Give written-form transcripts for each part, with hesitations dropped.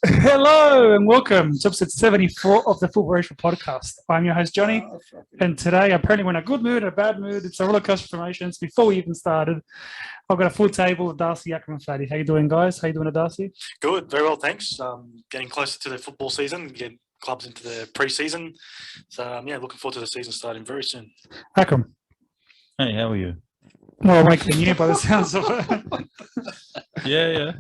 Hello and welcome to episode 74 of the Football Ratio podcast. I'm your host, Johnny, and today apparently we're in a good mood, a bad mood. It's a roller coaster of emotions. Before we even started, I've got a full table of Darcy, Akram, and Fatty. How you doing, guys? How you doing, Darcy? Good, very well, thanks. Getting closer to the football season, getting clubs into the pre-season. So, looking forward to the season starting very soon. Akram. Hey, how are you? Well, making you by the sounds of it. Yeah.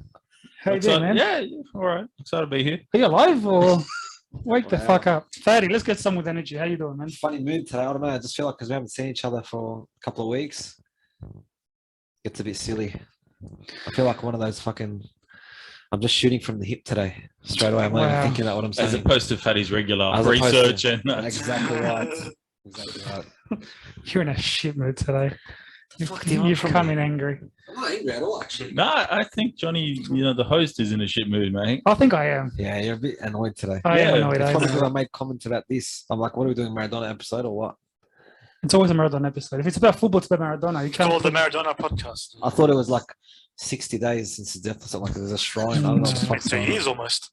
How you doing, man? Yeah, all right. Excited to be here. Are you alive or wake the fuck up? Fatty, let's get some with energy. How you doing, man? Funny mood today. I don't know. I just feel like because we haven't seen each other for a couple of weeks, it's a bit silly. I feel like one of those fucking. I'm just shooting from the hip today. Straight away, I'm not even thinking about what I'm saying. As opposed to Fatty's regular research and exactly right. Exactly right. You're in a shit mood today. Fuck you, You've come in angry. I'm not angry at all, actually. No, I think Johnny, the host is in a shit mood, mate. I think I am. Yeah, you're a bit annoyed today. I am annoyed. It's funny because I made comments about this. I'm like, what are we doing, Maradona episode or what? It's always a Maradona episode. If it's about football, it's about Maradona. You can't Called the Maradona podcast. I thought it was like 60 days since his death or something. Like there's a shrine. I don't know what the fuck's 2 going on. years almost.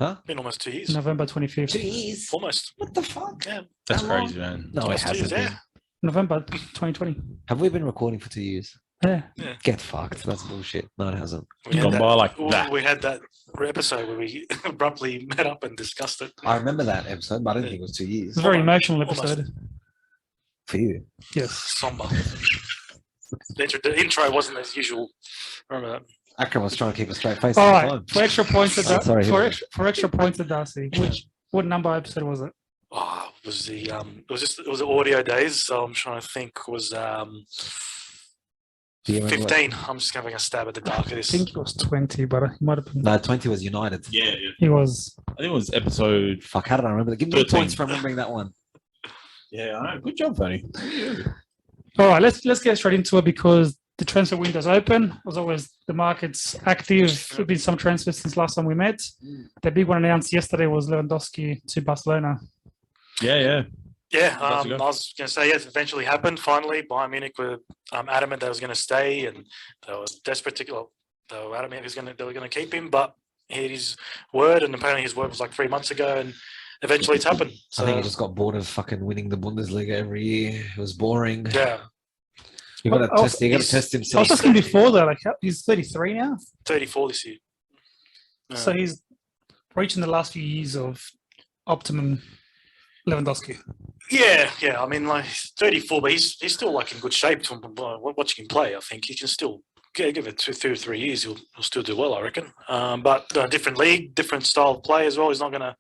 Huh? Been almost 2 years. November 25th. 2 years? Almost. What the fuck? Yeah. That's How crazy, long? man. No, it Almost 2 hasn't years, been. yeah. November 2020. Have we been recording for 2 years? Yeah. Get fucked. That's bullshit. No, it hasn't. We had Gone by like that, that. we had that episode where we abruptly met up and discussed it. I remember that episode, but I didn't think it was 2 years. It's a very emotional Almost. episode. For you. Yes. Somber. The intro wasn't as usual. Remember that? Akram was trying to keep a straight face All all the right. time. For extra points, Sorry, for extra points to Darcy. What number episode was it? Oh, it was the it was the audio days. So I'm trying to think. It was Do you remember 15. I'm just having a stab at the dark of I this. think it was 20, but he might have been. No, 20 was United. Yeah. He was. I think it was episode. Fuck, how did I remember that? Give me 13. points for remembering that one. Yeah, I know. Good job, Fatty. All right. Let's get straight into it because the transfer window's open. As always, the market's active. There've been some transfers since last time we met. The big one announced yesterday was Lewandowski to Barcelona. Yeah. Yeah, That's I a go. was going to say, yes, it eventually happened. Finally, Bayern Munich were adamant that he was going to stay, and they were desperate to. They were adamant they were going to keep him, but he had his word, and apparently his word was like 3 months ago, and eventually it's happened. So, I think he just got bored of fucking winning the Bundesliga every year. It was boring. yeah, You got to Oh, test. You got to test I was himself. asking before though, like he's 33 now, 34 this year. so he's reaching the last few years of optimum Lewandowski. Yeah. I mean, like he's 34, but he's still like in good shape from watching him play. I think he can still give it 2 or 3 years. He'll still do well, I reckon. But different league, different style of play as well. He's not going to.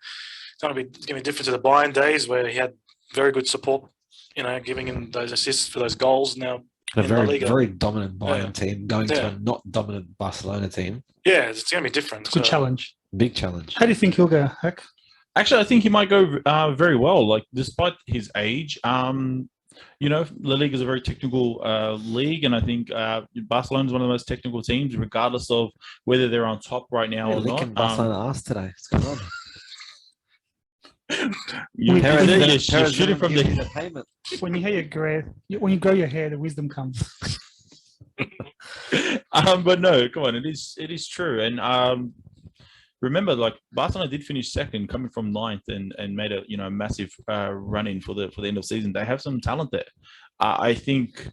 It's going to be different to the Bayern days where he had very good support. Giving him those assists for those goals. Now A in La very, Liga. very dominant Bayern Yeah. team going to Yeah. a not dominant Barcelona team. Yeah, it's going to be different. It's a good challenge. Big challenge. How do you think he'll go, Heck? Actually, I think he might go very well. Like, despite his age, La Liga is a very technical league, and I think Barcelona is one of the most technical teams, regardless of whether they're on top right now Yeah, or licking not. Barcelona ass today. What's going on? You're shooting from the. the payment. When you hear when you grow your hair, the wisdom comes. But no, come on, it is true, and remember, like Barcelona did finish second, coming from ninth, and made a massive run in for the end of season. They have some talent there. I think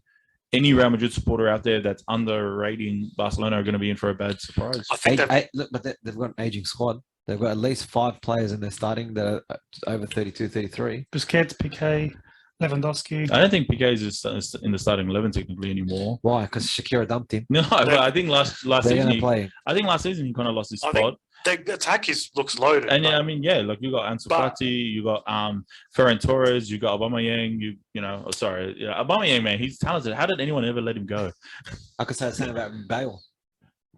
any Real Madrid supporter out there that's underrating Barcelona are going to be in for a bad surprise. I think that Look, but they've got an aging squad. They've got at least 5 players in their starting that are over 32, 33. Busquets, Piqué, Lewandowski. I don't think Piqué is in the starting 11 technically anymore. Why? Because Shakira dumped him. No, but I think last They're season, going to play. I think last season he kind of lost his I think spot. the attack looks loaded. And yeah, but- I mean, yeah, like you got Ansu But- Fati, you got Ferran Torres, you got Aubameyang. Aubameyang, man, he's talented. How did anyone ever let him go? I could say the same about Bale.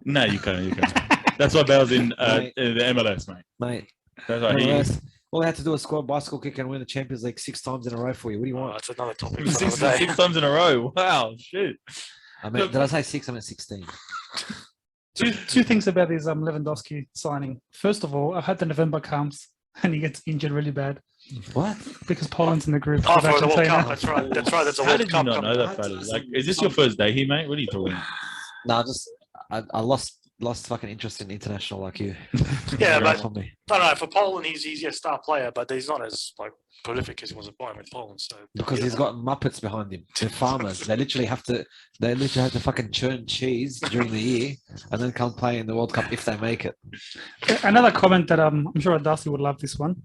No, you can't. You can't. That's why Bale's in Mate. the MLS, mate. Mate, That's why he. MLS, all they had to do was score a bicycle kick and win the Champions League 6 times in a row for you. What do you Oh, want? that's another topic for Six, another day. 6 times in a row. Wow, shit. Did I say 6? I meant 16. Two things about this Lewandowski signing. First of all, I hope the November comes and he gets injured really bad What? because Poland's in the group. Oh, with for the World Argentina. Cup. That's right. That's a How World did you Cup. not know that, Fatty? Like, is this your first day here, mate? What are you talking? No, I lost lost fucking interest in international like you. Yeah, Right but from me. I don't know. For Poland, he's a star player, but he's not as like prolific as he was at Bayern with Poland. So Because he's got Muppets behind him. They're farmers. They literally have to fucking churn cheese during the year and then come play in the World Cup if they make it. Another comment that I'm sure Darcy would love this one.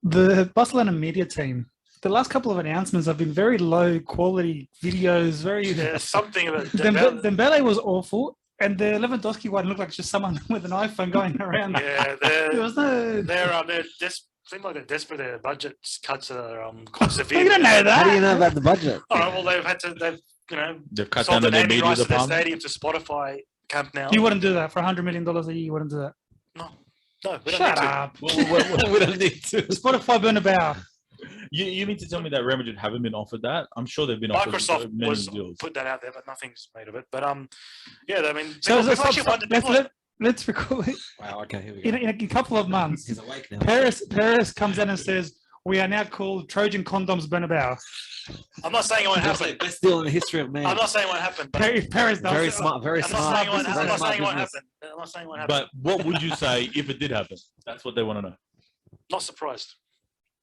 The Barcelona media team. The last couple of announcements have been very low quality videos. There's something about Dembele was awful, and the Lewandowski one looked like just someone with an iPhone going around. Yeah, There was no. they're seem like they're desperate. Their budget cuts are quite severe. You don't know that. How do you know about the budget? Oh well, they've cut sold down the on their naming media rights to their department. stadium to Spotify Camp now. You wouldn't do that for $100 million a year. You wouldn't do that. No, we don't Shut need to. up. We don't need to. Spotify Bernabeu. You mean to tell me that Real Madrid haven't been offered that? I'm sure they've been offered Microsoft many was deals. put that out there, but nothing's made of it. But yeah, I mean, So people actually wondered. let's record it. Wow, okay, here we In go. a couple of months. He's awake now. Paris comes in and says, we are now called Trojan Condoms Bernabeu. I'm not saying it won't happen. Best deal in the history of man. I'm not saying it won't happen. But If Paris does Very it, smart, very I'm not smart. saying it won't happen. Very I'm not smart saying it won't business. happen. I'm not saying it won't happen. But what would you say if it did happen? That's what they want to know. Not surprised.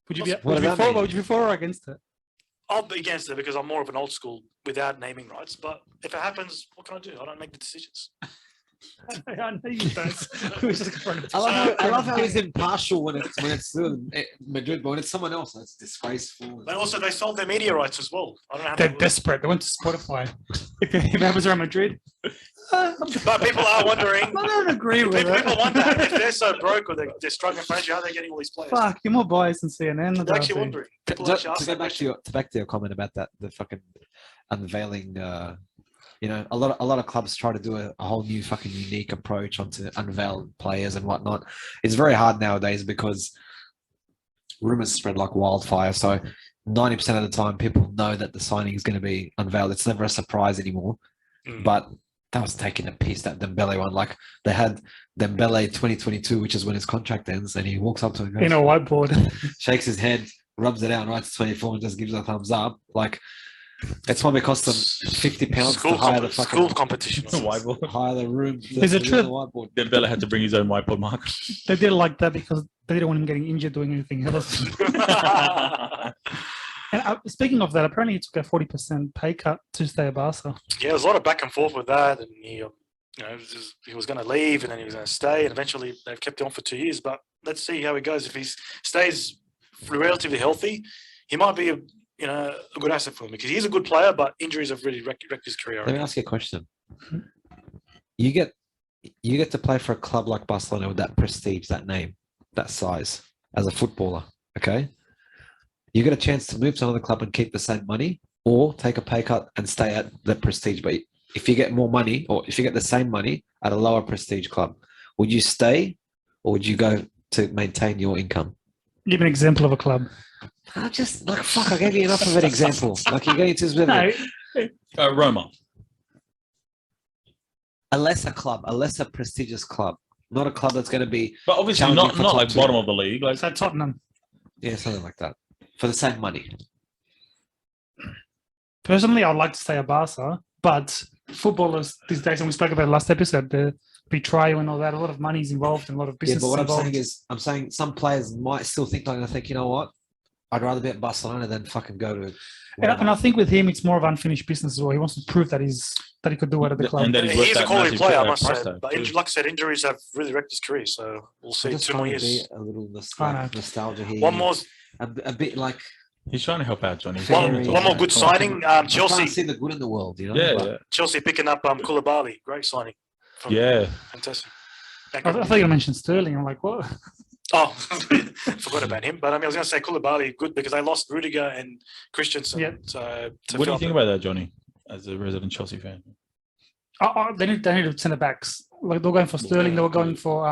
Would you be What does that mean? would you be for or against it? I'll be against it because I'm more of an old school without naming rights. But if it happens, what can I do? I don't make the decisions. I know you don't. We were just confronted. I love how he's impartial when it's Madrid, but when it's someone else, that's disgraceful. But also, they sold their media rights as well. I don't know how They're that works. desperate. They went to Spotify. If it happens around Madrid, But people are wondering. I don't agree with People it. wonder if they're so broke or they're struggling financially, how are they getting all these players? Fuck, you're more biased than CNN. They're actually wondering. People To actually ask go that back question. to your comment about that, the fucking unveiling. A lot of clubs try to do a whole new fucking unique approach onto unveil players and whatnot. It's very hard nowadays because rumors spread like wildfire. So 90% of the time, people know that the signing is going to be unveiled. It's never a surprise anymore. Mm. But that was taking a piece, that Dembele one. Like they had Dembele 2022, which is when his contract ends, and he walks up to him, In a whiteboard. shakes his head, rubs it out, writes 24, and just gives a thumbs up. Like it's probably cost them £50 to hire the school fucking competition. Whiteboard. hire the room. Is it to do true? the whiteboard. Dembele had to bring his own whiteboard marker. They did it like that because they didn't want him getting injured doing anything else. And speaking of that, apparently he took a 40% pay cut to stay at Barca. Yeah, there's a lot of back and forth with that, and he was going to leave, and then he was going to stay, and eventually they've kept him on for 2 years. But let's see how he goes. If he stays relatively healthy, he might be a good asset for him because he's a good player, but injuries have really wrecked his career. Let me ask you a question. You get to play for a club like Barcelona with that prestige, that name, that size as a footballer. Okay, you get a chance to move to another club and keep the same money, or take a pay cut and stay at the prestige. But if you get more money, or if you get the same money at a lower prestige club, would you stay, or would you go to maintain your income? Give an example of a club. I just like fuck. I gave you enough of an example. Like you're getting to this bit of No, Roma. a lesser club, a lesser prestigious club, not a club that's going to be But obviously challenging not for not top like two. bottom of the league. Like so Tottenham. something like that for the same money. Personally, I'd like to stay at Barca, but footballers these days, and we spoke about it last episode, the betrayal and all that, a lot of money is involved and a lot of Yeah, business but what involved. I'm saying some players might still think like, I think, you know what? I'd rather be at Barcelona than fucking go to. And I think with him, it's more of unfinished business as well. He wants to prove that he could do it at the club. And that He's worth a that quality massive player, I price must say. tag But too. like I said, injuries have really wrecked his career. So we'll see. 2 more years. A little I know. nostalgia here. One more a bit like He's trying to help out Johnny. One more good signing. I'm trying Chelsea. to see the good in the world, you know. Yeah, But yeah. Chelsea picking up Koulibaly. Great signing. From- Yeah. Fantastic. I thought you were going to mention Sterling. I'm like, what? Oh, forgot about him. But I was going to say Koulibaly good because they lost Rudiger and Christensen. Yeah. So What do you think about that, Johnny, as a resident Chelsea fan? They need centre backs. Like they were going for Sterling. They were going for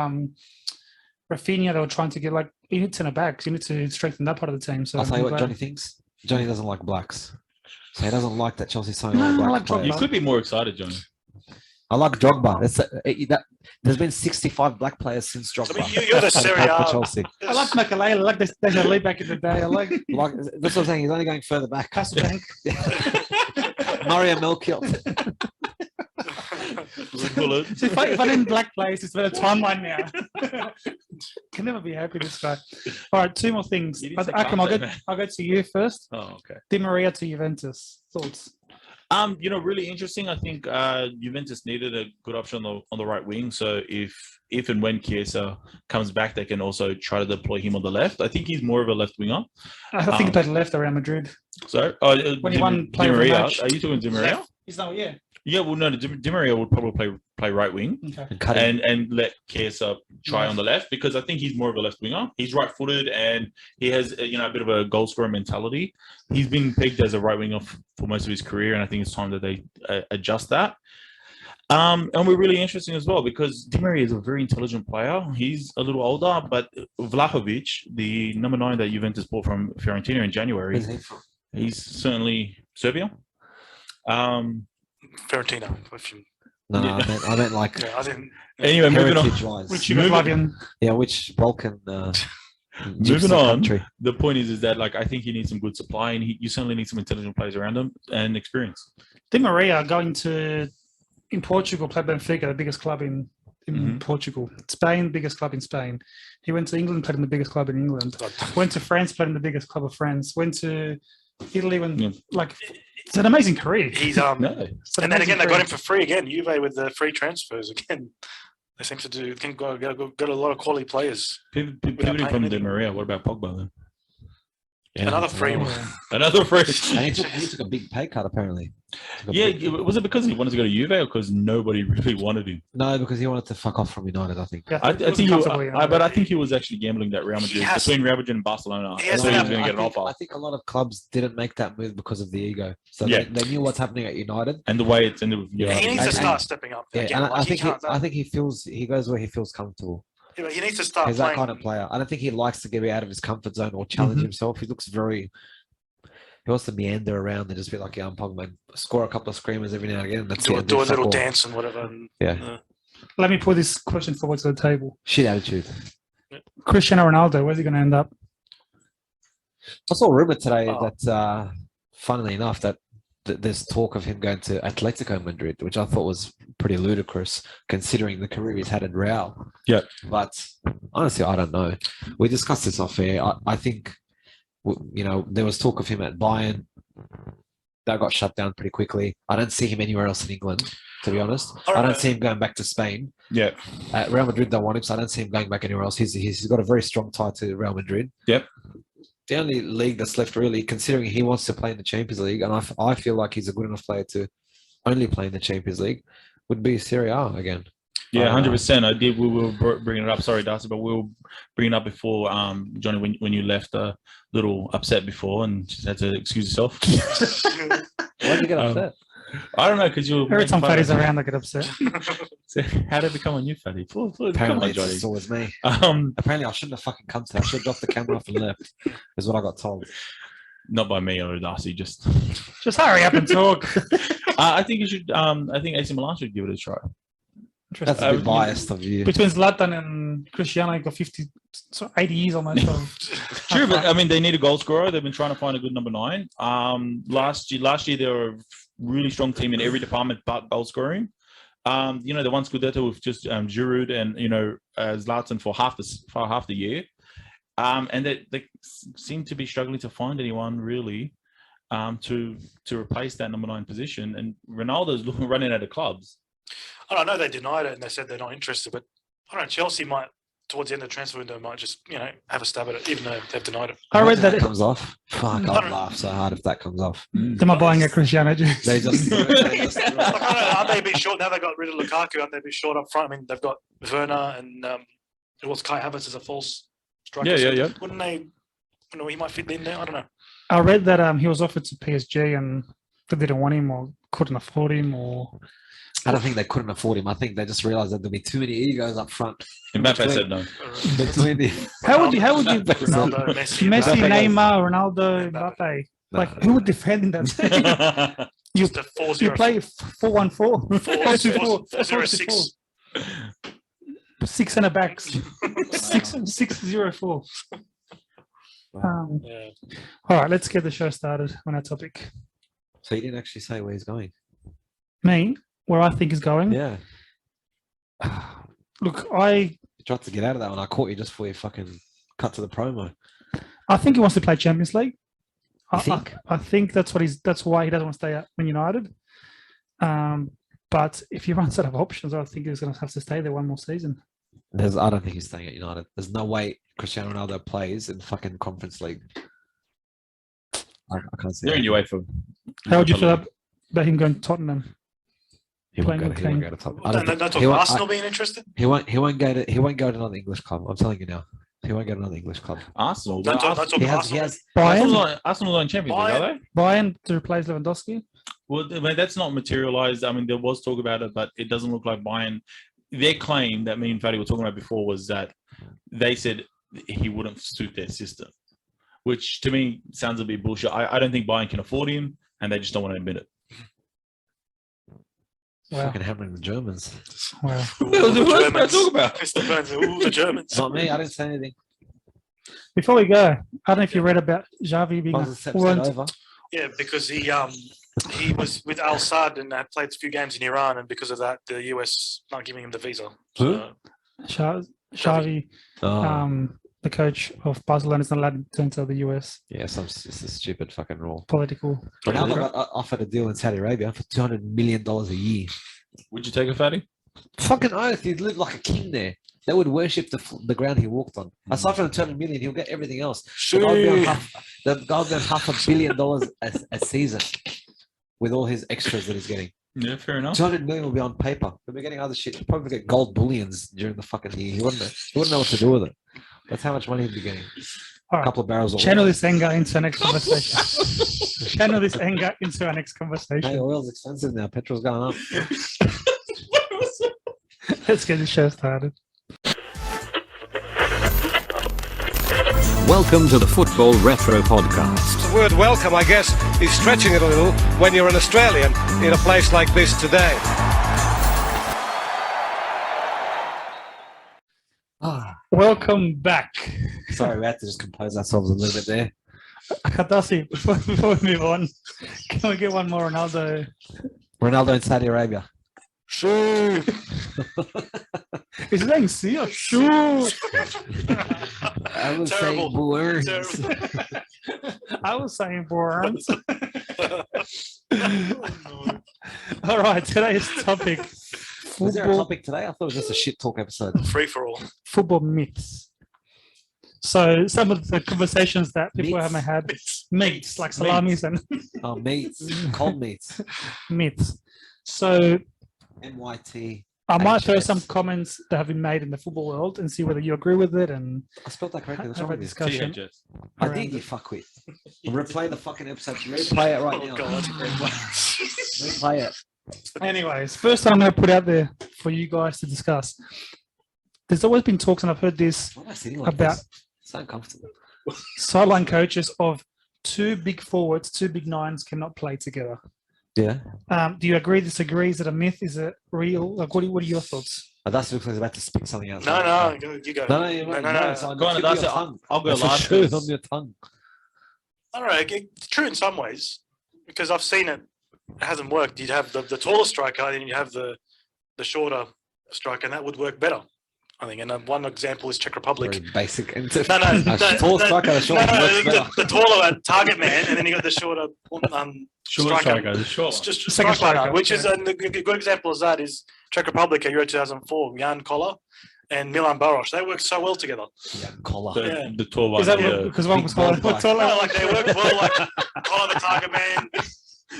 Rafinha. They were trying to get you need centre backs. You need to strengthen that part of the team. So I'll tell you I'm what glad. Johnny thinks. Johnny doesn't like blacks, so he doesn't like that Chelsea signing No, all I black like players. You could be more excited, Johnny. I like Drogba. There's been 65 black players since Drogba. I mean, you're the Played Serie for A. Chelsea. I like Makalele. I like Deja Lee back in the day. I like Like, that's what I'm saying. He's only going further back. Hasselbank. Mario Melchior. Bullet. So if I didn't black place, it's been a timeline now. Can never be happy this guy. All right, two more things. You didn't say Akram, content, man. I'll go to you first. Oh, okay. Di Maria to Juventus. Thoughts? Really interesting. I think Juventus needed a good option on the right wing. So if and when Chiesa comes back, they can also try to deploy him on the left. I think he's more of a left winger. I think he played left around Madrid. So When he won Di player of the Maria. match. Are you talking Di Maria? Left. He's not, yeah. Yeah, well, no, Di Maria would probably play right wing. Okay. And cut him. And let Chiesa try on the left because I think he's more of a left winger. He's right-footed and he has a bit of a goal scorer mentality. He's been pegged as a right winger for most of his career, and I think it's time that they adjust that. And we're really interesting as well because Di Maria is a very intelligent player. He's a little older, but Vlahovic, the number 9 that Juventus bought from Fiorentina in January, Where's he from? he's certainly Serbia. Fiorentina. If you, No, I meant like yeah, I didn't. Anyway, moving on. heritage-wise. Which Yugoslavian. Yeah, which Balkan Moving gypsy on. country. The point is that I think he needs some good supply, and you certainly need some intelligent players around him and experience. Di Maria going to, in Portugal, played Benfica, the biggest club in Portugal. Spain, biggest club in Spain. He went to England, played in the biggest club in England. Went to France, played in the biggest club of France. Went to Italy it's an amazing career. He's No. and then again they got him for free again. Juve with the free transfers again. They seem to got a lot of quality players. Pivoting from Di Maria, what about Pogba then? Yeah, Another free one. Another free. And he took a big pay cut apparently. Was it because he wanted to go to Juve or because nobody really wanted him? No, because he wanted to fuck off from United, I think. Yeah, I it wasn't think comfortable, you know. but I think he was actually gambling that Real Madrid Yes. between Real Madrid and Barcelona. He has That's why he was to going to get an I offer. think a lot of clubs didn't make that move because of the ego. So Yeah. they knew what's happening at United. And the way it's ended with Yeah, he needs to And- start stepping up. Yeah, Again, and like, I think he goes where he feels comfortable. he needs to start He's that playing. kind of player. I don't think he likes to get out of his comfort zone or challenge himself. He looks he wants to meander around and just be like, yeah, I'm Pogba, man. Score a couple of screamers every now and again. That's do it. a Fuck little all. dance and whatever. And, Yeah. Let me put this question forward to the table. Shit attitude. Cristiano Ronaldo, where's he going to end up? I saw a rumor today Oh. that, funnily enough, that there's talk of him going to Atletico Madrid, which I thought was pretty ludicrous considering the career he's had at Real. Yeah. But honestly, I don't know. We discussed this off air. I think, there was talk of him at Bayern. That got shut down pretty quickly. I don't see him anywhere else in England, to be honest. I don't see him going back to Spain. Yeah. At Real Madrid don't want him, so I don't see him going back anywhere else. He's got a very strong tie to Real Madrid. Yep. The only league that's left really, considering he wants to play in the Champions League, and I feel like he's a good enough player to only play in the Champions League, would be Serie A again. Yeah, 100%. I did. We were bringing it up. Sorry, Darcy, but we were bringing it up before, Johnny, when you left a little upset before and just had to excuse yourself. Why did you get upset? I don't know, because you were... Every time Fatty's around, I get upset. So how did it become a new Fatty? Come Apparently, on, Johnny. it's always me. Apparently, I shouldn't have fucking come to that. I should have dropped the camera off and left, is what I got told. Not by me or Darcy, just... Just hurry up and talk. I think you should... I think AC Milan should give it a try. That's a bit biased of you. Between Zlatan and Cristiano, you got 80 years almost. True, but I mean, they need a goal scorer. They've been trying to find a good number 9. Last year they were a really strong team in every department but goal scoring. They won Scudetto with just Giroud and Zlatan for half the year, and they seem to be struggling to find anyone really to replace that number 9 position. And Ronaldo's running out of clubs. I don't know. They denied it and they said they're not interested. But I don't know. Chelsea might, towards the end of the transfer window, might just have a stab at it, even though they've denied it. I read that. comes off. Fuck, I'd laugh so hard if that comes off. Am I buying a Cristiano jersey? They just Aren't they a bit short now? They got rid of Lukaku. Aren't they a bit short up front? I mean, they've got Werner and Kai Havertz as a false striker. Yeah. Wouldn't they? He might fit in there. I don't know. I read that he was offered to PSG and they didn't want him or couldn't afford him or. I don't think they couldn't afford him. I think they just realized that there'd be too many egos up front. Mbappe said no. Between the How would you Ronaldo, Messi, Messi, Mbappe. Neymar, Ronaldo, Mbappe? Like who would defend in that? you Just a 4-0. you play 4-1-4. 4-0-6. 6 centre backs. 6-0-4. Yeah. All right, let's get the show started on our topic. So you didn't actually say where he's going. Me? where I think is going. Yeah. Look, You tried to get out of that one. I caught you just before you fucking cut to the promo. I think he wants to play Champions League. You think? I think that's why he doesn't want to stay at Man United. But if he runs out of options, I think he's going to have to stay there one more season. I don't think he's staying at United. There's no way Cristiano Ronaldo plays in fucking Conference League. I can't see They're it. in UEFA. How would you feel about him going to Tottenham? He won't go playing to with Tottenham. Well, don't talk he about won't- Arsenal being interested. He won't go to another English club. I'm telling you now. He won't go to another English club. Arsenal. Don't Well, talk He about has, he Arsenal. has Arsenal are in Champions League, are they? Bayern to replace Lewandowski? Well, I mean, that's not materialized. I mean, there was talk about it, but it doesn't look like Bayern. Their claim that me and Fatty were talking about before was that they said he wouldn't suit their system, which to me sounds a bit bullshit. I don't think Bayern can afford him, and they just don't want to admit it. Wow. fucking hammering the Germans. Wow. Ooh, the Germans. talk about? Mr. Burns, ooh, the Germans. Not me. I didn't say anything. Before we go, I don't know if you read about Xavi being I a was a episode over. Yeah, because he was with Al Sadd and had played a few games in Iran, and because of that, the US not giving him the visa. Who? Xavi, Oh, the coach of Barcelona, is not allowed to enter the US. yeah, it's a stupid fucking rule. Political. Ronaldo got offered a deal in Saudi Arabia for $200 million a year. Would you take a Fatty? Fucking oath, he'd live like a king there. They would worship the ground he walked on. Aside from the $200 million, he'll get everything else. The guy will be on $500 million a season with all his extras that he's getting. Yeah, fair enough. 200 million will be on paper. He'll be getting other shit. He'll probably get gold bullions during the fucking year. He wouldn't know what to do with it. That's how much money he'd be getting. All A right. couple of barrels of Channel oil. this anger into our next conversation. Channel this anger into our next Hey, conversation. oil's expensive now. Petrol's going up. Let's get the show started. Welcome to the Football Retro Podcast. The word welcome, I guess, is stretching it a little when you're an Australian in a place like this today. Welcome back. Sorry, we had to just compose ourselves a little bit there. Akatasi, before we move on, can we get one more Ronaldo? Ronaldo in Saudi Arabia. Sure. Is it saying see or sure? I was Terrible. saying words. Terrible. I was saying words. All right, today's topic: Was there a football, topic today? I thought it was just a shit talk episode. Free for all. football myths. So some of the conversations that people Myths? haven't had, myths like salamis and Oh, meats. Cold meats. myths. So MYT. I might throw HS. some comments that have been made in the football world and see whether you agree with it and I spelled that correctly. What's have wrong a with you? discussion. THS. I around did, you it. fuckwit. Replay the fucking episode. Replay it right Oh, now. God. Replay it. Anyways, first I'm going to put out there for you guys to discuss. There's always been talks, and I've heard this Why am I sitting like about this? So uncomfortable. sideline coaches of two big forwards, two big nines cannot play together. Yeah. Do you agree, disagree? Is it a myth? Is it real? Like, what are your thoughts? That's because I was about to spit something out. No, you go. No, you won't. No. It's on Go on, the tip of that's your it. tongue. I'll go That's last. for sure, 'cause- on your tongue. I don't know. It's true in some ways because I've seen it. It hasn't worked. You'd have the taller striker, and you have the shorter striker, and that would work better, I think. And one example is Czech Republic. Very basic. No, Tall striker, the short one works better. the taller target man, and then you got the shorter Short striker, the short It's one. just Second strike like striker, that, which is yeah. a good example of that is Czech Republic at Euro 2004, Jan Koller and Milan Baros. They work so well together. Yeah, collar. The, Yeah. the tall one. Is that yeah. because one was Big taller? bald guy. taller? No, like they work well, like Koller the target man.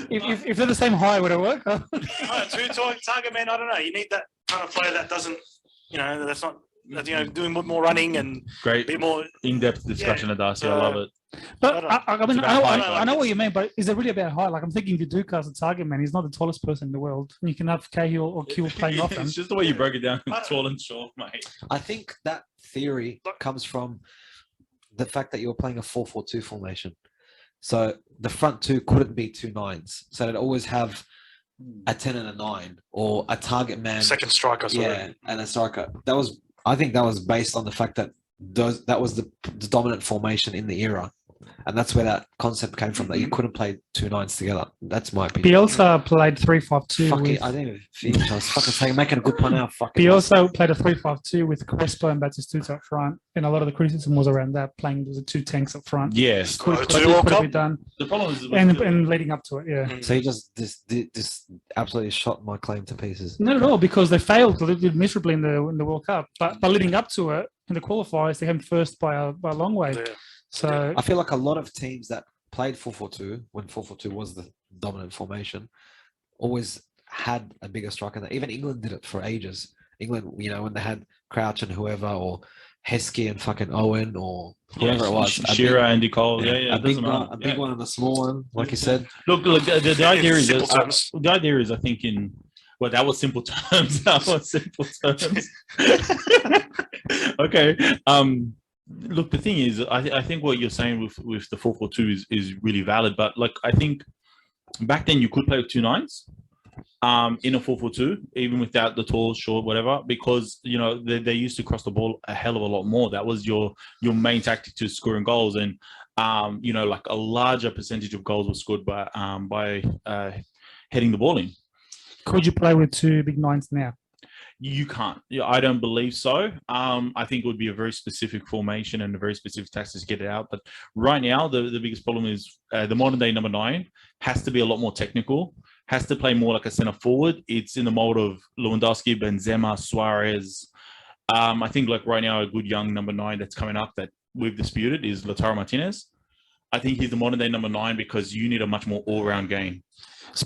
If they're the same height, would it work? No, two target man, I don't know. You need that kind of player that doesn't, that's not, doing more running and Great be more. in-depth discussion of Darcy. I love it. But I mean, It's about height, I know what you mean, but is it really about height? Like, I'm thinking Viduka as a target man, he's not the tallest person in the world. You can have Cahill or Kill playing off him. It's just the way you broke it down. Tall and short, mate. I think that theory comes from the fact that you're playing a 4-4-2 formation. So the front two couldn't be two nines. So they'd always have a 10 and a 9 or a target man. Second striker, sorry. Yeah, and a striker. I think that was based on the fact that that was the dominant formation in the era And that's where that concept came from, that you couldn't play 2 nines together. That's my opinion. Bielsa played 3-5-2. Fuck with, it, I didn't even finish. I was fucking saying, making a good point now. Fucking Bielsa played a 3-5-2 with Crespo and Batistuta up front, and a lot of the criticism was around that, playing the 2 tanks up front. Yes. Could World have Cup? been done, The problem is and leading up to it, yeah. So he just this absolutely shot my claim to pieces. Not at all, because they failed. They did miserably in the World Cup, but leading up to it in the qualifiers, they came first by a long way. Yeah. So I feel like a lot of teams that played 4-4-2 when 4-4-2 was the dominant formation always had a bigger striker. Even England did it for ages. England, when they had Crouch and whoever, or Heskey and fucking Owen, or whoever it was. Shearer, Andy Cole. Yeah. A big one and a small one, like you said. Look, the idea is Simple terms. the idea is, I think, that was simple terms. That was simple terms. Okay. Look, the thing is, I think what you're saying with the 4-4-2 is really valid. But like, I think back then you could play with 2 nines in a 4-4-2, even without the tall, short, whatever, because they used to cross the ball a hell of a lot more. That was your main tactic to scoring goals, and like a larger percentage of goals were scored by heading the ball in. could you play with 2 big nines now? You can't. Yeah, I don't believe so. I think it would be a very specific formation and a very specific tactic to get it out. But right now, the biggest problem is the modern day number 9 has to be a lot more technical, has to play more like a center forward. It's in the mold of Lewandowski, Benzema, Suarez. I think like right now, a good young number 9 that's coming up that we've disputed is Lautaro Martinez. I think he's the modern day number 9 because you need a much more all-round game.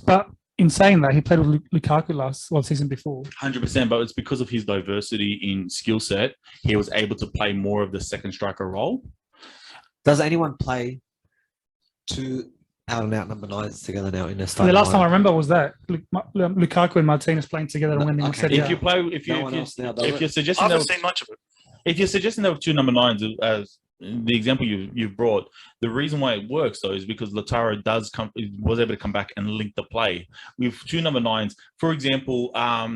But in saying that, he played with Lukaku season before. 100%, but it's because of his diversity in skill set. He was able to play more of the second striker role. Does anyone play 2 out-and-out number 9s together now in a The starting last time I lineup? remember was that Lukaku and Martinez playing together and winning. Okay. If you play, if you're I suggesting haven't seen much of it. if you're suggesting there were 2 number 9s as the example you've brought, the reason why it works though is because Lautaro was able to come back and link the play with 2 number 9s. For example, I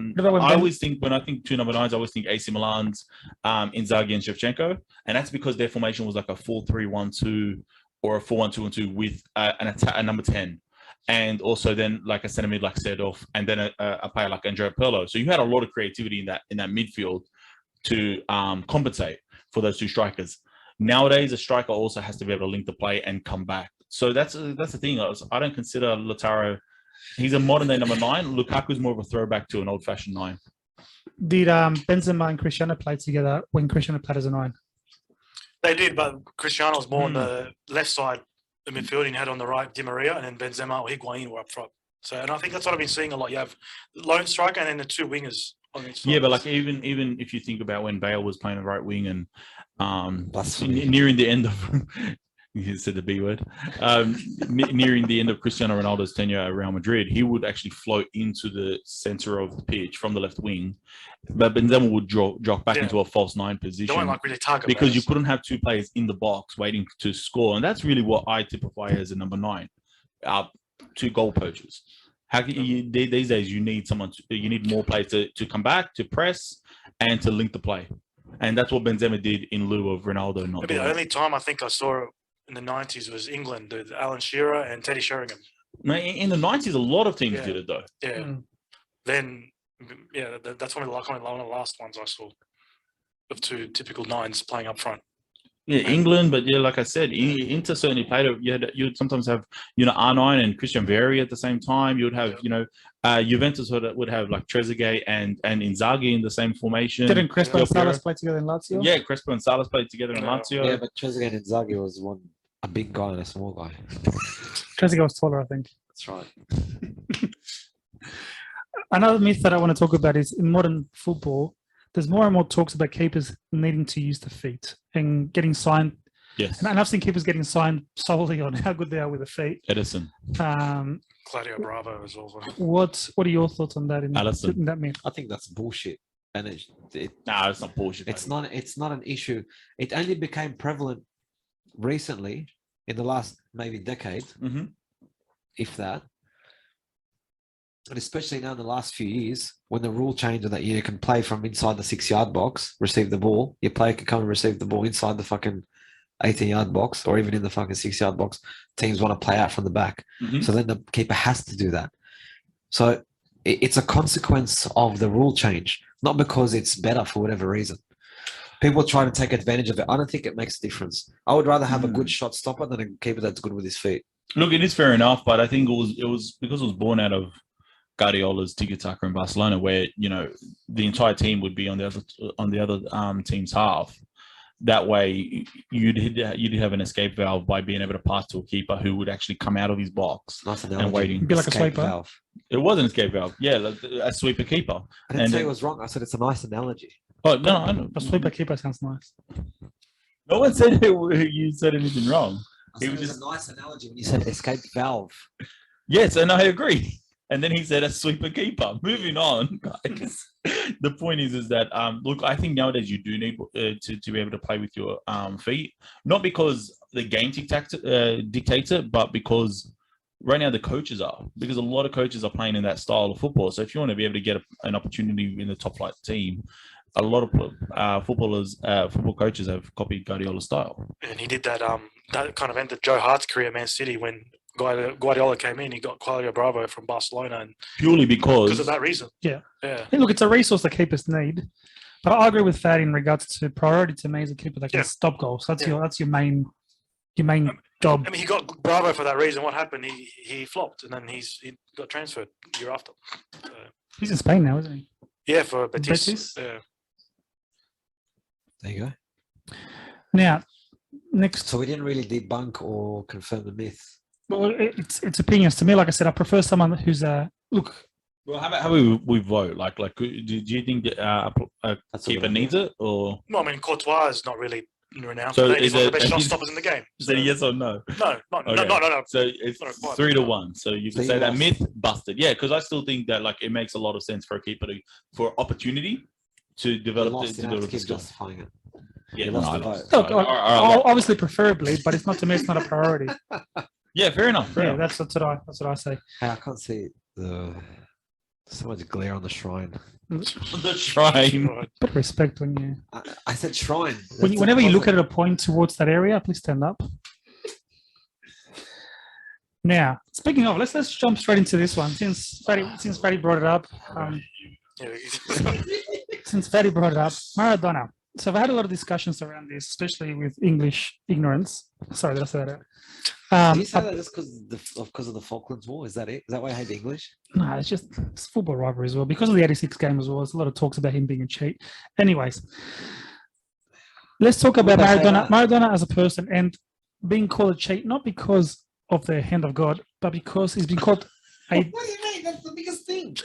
always think when I think 2 number 9s, I always think AC Milan's Inzaghi and Shevchenko, and that's because their formation was like a 4-3-1-2 or a 4-1-2-1-2 with a number 10. And also then like a centre mid like Sedorf, and then a player like Andrea Pirlo. So you had a lot of creativity in that midfield to compensate for those 2 strikers. Nowadays, a striker also has to be able to link the play and come back. So that's the thing. I don't consider Lautaro. He's a modern day number 9. Lukaku's more of a throwback to an old fashioned 9. Did Benzema and Cristiano play together when Cristiano played as a 9? They did, but Cristiano was more on the left side of the midfield. He had on the right Di Maria, and then Benzema or Higuain were up front. So, and I think that's what I've been seeing a lot. You have the lone striker and then the 2 wingers on each side. Yeah, but like even if you think about when Bale was playing the right wing and Blasphemy. nearing the end of you said the B word, nearing the end of Cristiano Ronaldo's tenure at Real Madrid, he would actually float into the center of the pitch from the left wing, but Benzema would drop back into a false 9 position. Don't like really target because you players. couldn't have 2 players in the box waiting to score, and that's really what I typify as a number 9. 2 goal poachers. How can you these days? You need you need more players to come back, to press, and to link the play, and that's what Benzema did in lieu of Ronaldo. Maybe the only time I think I saw it in the 90s was England, the Alan Shearer and Teddy Sheringham. In the 90s, a lot of teams did it though. Yeah. Then, that's one of the last ones I saw of 2 typical 9s playing up front. Yeah, England, but yeah, like I said, Inter certainly played it. You'd sometimes have R9 and Christian Vieri at the same time. You'd have Juventus would have like Trezeguet and Inzaghi in the same formation. Didn't Crespo and Salas play together in Lazio? Yeah, Crespo and Salas played together in Lazio. Yeah, but Trezeguet and Inzaghi was a big guy and a small guy. Trezeguet was taller, I think. That's right. Another myth that I want to talk about is in modern football, there's more and more talks about keepers needing to use the feet and getting signed. Yes. And I've seen keepers getting signed solely on how good they are with the feet. Edison. Claudio Bravo as well. What are your thoughts on that? Alisson. In that myth? I think that's bullshit. And No, it's not bullshit. it's not an issue. It only became prevalent recently in the last maybe decade, if that. And especially now in the last few years, when the rule changed that you can play from inside the 6-yard box, receive the ball, your player can come and receive the ball inside the fucking 18-yard box or even in the fucking 6-yard box, teams want to play out from the back. Mhm. So then the keeper has to do that. So it's a consequence of the rule change, not because it's better for whatever reason. People try to take advantage of it. I don't think it makes a difference. I would rather have a good shot stopper than a keeper that's good with his feet. Look, it is fair enough, but I think it was because it was born out of Guardiola's tiki-taka in Barcelona, where the entire team would be on the other team's half. That way, you'd have an escape valve by being able to pass to a keeper who would actually come out of his box Nice and waiting. Be like a Escape sweeper. valve. It was an escape valve, yeah, like a sweeper keeper. I didn't And say it was wrong. I said it's a nice analogy. Oh no, I know. A sweeper keeper sounds nice. No one said you said anything wrong. I said was it was a nice analogy when you said escape valve. Yes, and I agree. And then he said a sweeper keeper. Moving on, guys. The point is that look, I think nowadays you do need to be able to play with your feet, not because the game dictates it, but because right now the coaches are, because a lot of coaches are playing in that style of football. So if you want to be able to get an opportunity in the top flight team, a lot of football coaches have copied Guardiola's style. And he did that. That kind of ended Joe Hart's career at Man City when Guardiola came in. He got Claudio Bravo from Barcelona, and Purely because of that reason. Yeah. Yeah. Hey, look, it's a resource that keepers need. But I agree with Fad in regards to priority to me as a keeper that can Yeah. stop goals. That's Yeah. your main job. I mean, he got Bravo for that reason. What happened? He flopped, and then he got transferred the year after. So, He's in Spain now, isn't he? yeah, for Betis. Betis? Yeah. There you go. Now, next, So we didn't really debunk or confirm the myth. well, it's opinions. To me, like I said, I prefer someone who's look. well, how about how we vote? Like, do you think a That's keeper all needs it, or No, I mean Courtois is not really renowned So for that. He's is one of the it- best shot stoppers in the game. is that a yes or no? No, Okay. no. So it's Not quite. 3-1. So you So could you say that lost. myth busted. Yeah, because I still think that like it makes a lot of sense for a keeper for opportunity to You develop lost, to you don't have develop to the keep skill. justifying it. Yeah, you lost no, the I vote. lost. Look, All right. obviously, preferably, but it's not to me. It's not a priority. Yeah, fair enough. Fair Yeah, enough. that's what I say. Hey, I can't see so much glare on the shrine. The shrine. Right. Bit of respect when you. I said shrine. Whenever you look at a point towards that area, please stand up. Now, speaking of, let's jump straight into this one. Since Fatty brought it up, Yeah. Maradona. So I've had a lot of discussions around this, especially with English ignorance. Sorry, did I say that? Do you say that just because of the Falklands War? Is that it? Is that why I hate English? No, it's football rivalry as well. Because of the 86 game as well, there's a lot of talks about him being a cheat. Anyways, let's talk about Would they say Maradona. that? Maradona as a person and being called a cheat, not because of the hand of God, but because he's been called a. What do you mean? That's the biggest thing.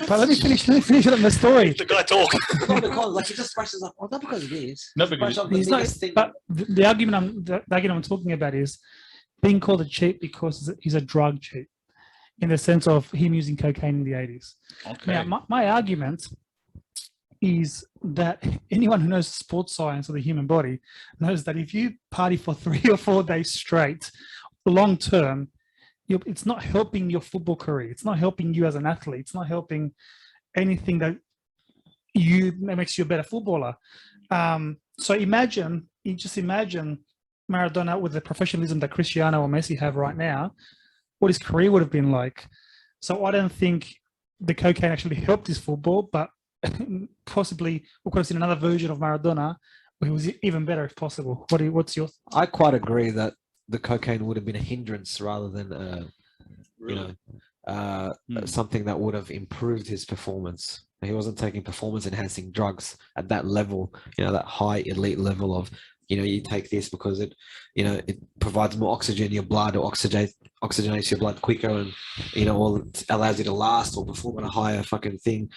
But let me finish it on the story. The guy talk. Not because, like, he just brushes up. Well, not because it is. No, because Brush off the He's not, biggest thing. but the argument I'm talking about is being called a cheat because he's a drug cheat, in the sense of him using cocaine in the 80s. okay. Now, my argument is that anyone who knows sports science of the human body knows that if you party for 3 or 4 days straight, long term, it's not helping your football career. It's not helping you as an athlete. It's not helping anything that makes you a better footballer. So imagine Maradona with the professionalism that Cristiano or Messi have right now, what his career would have been like. So I don't think the cocaine actually helped his football, but possibly we could have seen another version of Maradona who was even better if possible. What's your? I quite agree that the cocaine would have been a hindrance rather than, something that would have improved his performance. He wasn't taking performance-enhancing drugs at that level, that high elite level of, you take this because it provides more oxygen in your blood or oxygenates your blood quicker and, or allows you to last or perform at a higher fucking thing.